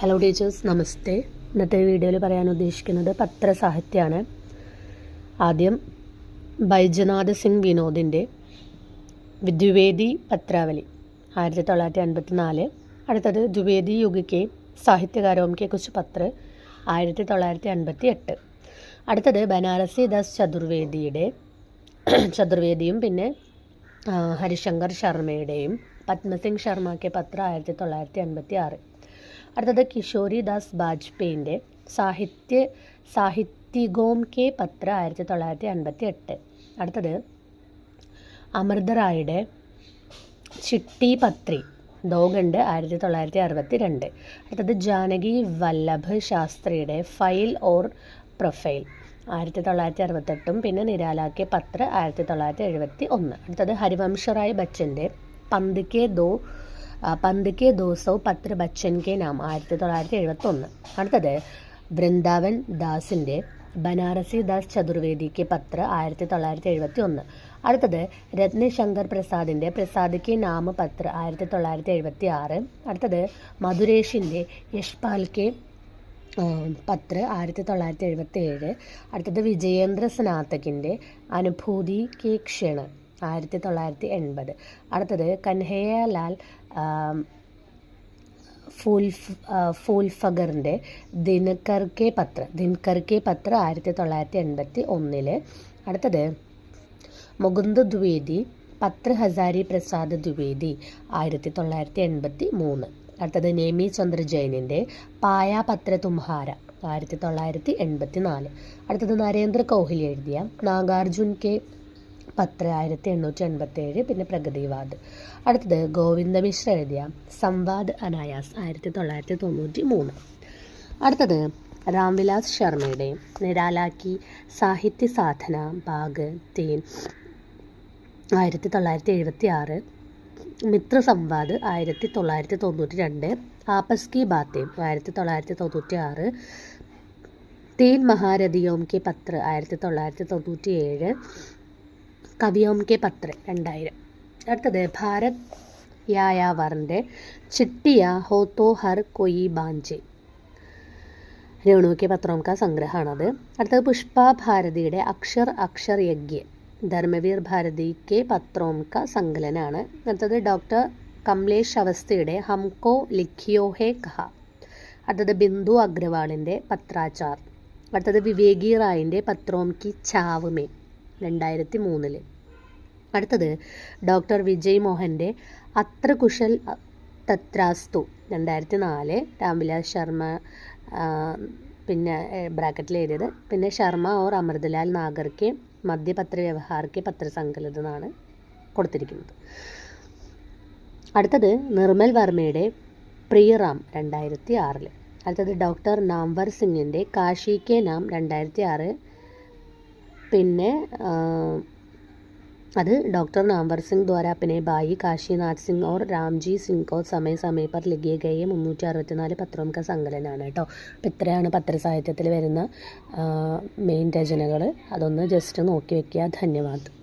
Hello teachers, നമസ്തേ. ഇന്നത്തെ വീഡിയോയിൽ പറയാൻ ഉദ്ദേശിക്കുന്നത് പത്രസാഹിത്യമാണ്. ആദ്യം ബൈജനാഥ് സിംഗ് വിനോദിൻ്റെ ദ്വിവേദി പത്രാവലി 1954. അടുത്തത് ദ്വിവേദി യുഗ് കെ സാഹിത്യകാരോം കെ കുച്ച് പത്ര 1958. അടുത്തത് ബനാറസി ദാസ് ചതുർവേദിയും പിന്നെ ഹരിശങ്കർ ശർമ്മയുടെയും പത്മസിംഗ് ശർമ്മ കെ പത്ര 1956. അടുത്തത് കിഷോരി ദാസ് ബാജ്പേയിൻ്റെ സാഹിത്യഗോം കെ പത്ര 1958. അടുത്തത് അമൃത റായിയുടെ ചിട്ടി പത്രി ദോഗണ്ട് 1962. അടുത്തത് ജാനകി വല്ലഭ് ശാസ്ത്രിയുടെ ഫൈൽ ഓർ പ്രൊഫൈൽ 1968. പിന്നെ നിരാല കെ പത്ര 1971. അടുത്തത് ഹരിവംശറായ് ബച്ചൻ്റെ പന്ത് കെ ദോസോ പത്ര ബച്ചൻ കെ നാം 1971. അടുത്തത് വൃന്ദാവൻ ദാസിൻ്റെ ബനാറസി ദാസ് ചതുർവേദി കെ പത്ര 1971. അടുത്തത് രത്നശങ്കർ പ്രസാദിൻ്റെ പ്രസാദ് കെ നാമ പത്ര 1976. അടുത്തത് മധുരേഷിൻ്റെ യശ്പാൽ കെ പത്ര 1977. അടുത്തത് വിജയേന്ദ്ര സ്നാതകിൻ്റെ അനുഭൂതി കെ ക്ഷണ 1980. അടുത്തത് കൻഹയ്യലാൽ ഫൂൽഫഗറിൻ്റെ ദിനകർ കെ പത്ര 1981. അടുത്തത് മുകുന്ദ് ദ്വിവേദി പത്ര ഹസാരി പ്രസാദ് ദ്വിവേദി 1983. അടുത്തത് നേമി ചന്ദ്ര ജൈനിൻ്റെ പായ പത്ര തുംഹാര 1984. അടുത്തത് നരേന്ദ്ര കൗഹലി എഴുതിയ നാഗാർജുൻ കെ പത്ര 1887. പിന്നെ പ്രഗതിവാദ്. അടുത്തത് ഗോവിന്ദ മിശ്ര എഴുതിയ സംവാദ് അനായാസ് 1993. അടുത്തത് രാംവിലാസ് ശർമ്മയുടെ നിരാലാക്കി സാഹിത്യ സാധന ഭാഗ് 3 1976. മിത്ര സംവാദ് 1992. ആപസ് കി ബാത്തേ 1996. തീൻ മഹാരഥിയോം കെ പത്ര 1997. കവിയോം കെ പത്ര 2000. അടുത്തത് ഭാരത് യായാവറിൻ്റെ ചിട്ടിയ ഹോ തോ ഹർ കൊയി ബാഞ്ചെ രേണു കെ പത്രോം കാ സംഗ്രഹമാണത്. അടുത്തത് പുഷ്പ ഭാരതിയുടെ അക്ഷർ യജ്ഞ ധർമ്മവീർ ഭാരതി കെ പത്രോം കാ സങ്കലനാണ്. അടുത്തത് ഡോക്ടർ കമലേഷ് അവസ്ഥയുടെ ഹംകോ ലിഖിയോ ഹേ കഹ. അടുത്തത് ബിന്ദു അഗ്രവാളിൻ്റെ പത്രാചാർ. അടുത്തത് വിവേകി റായിൻ്റെ പത്രോം കി ഛാവ് മേ 2003. അടുത്തത് ഡോക്ടർ വിജയ് മോഹൻ്റെ അത്ര കുശൽ തത്രാസ്തു 2004. രാംവിലാസ് ശർമ്മ പിന്നെ ബ്രാക്കറ്റിൽ എഴുതിയത്. പിന്നെ ശർമ്മ ഓർ അമൃതലാൽ നാഗർ കെ മധ്യപത്ര വ്യവഹാർ കെ പത്രസങ്കലിത് എന്നാണ് കൊടുത്തിരിക്കുന്നത്. അടുത്തത് നിർമ്മൽ വർമ്മയുടെ പ്രിയറാം 2006. അടുത്തത് ഡോക്ടർ നാംവർ സിംഗിൻ്റെ കാശി കെ നാം 2006. പിന്നെ അത് ഡോക്ടർ നാംവർ സിംഗ് ദ്വാര അപ്നെ ഭായി കാശീനാഥ് സിംഗ് और രാംജി സിംഗ് को समय समय पर लिखे गए 364 പത്രോം കാ സങ്കലനാണ് കേട്ടോ. അപ്പോൾ ഇത്രയാണ് പത്രസാഹിത്യത്തിൽ വരുന്ന മെയിൻ രചനകൾ. അതൊന്ന് ജസ്റ്റ് നോക്കി വയ്ക്കുക. ധന്യവാദം.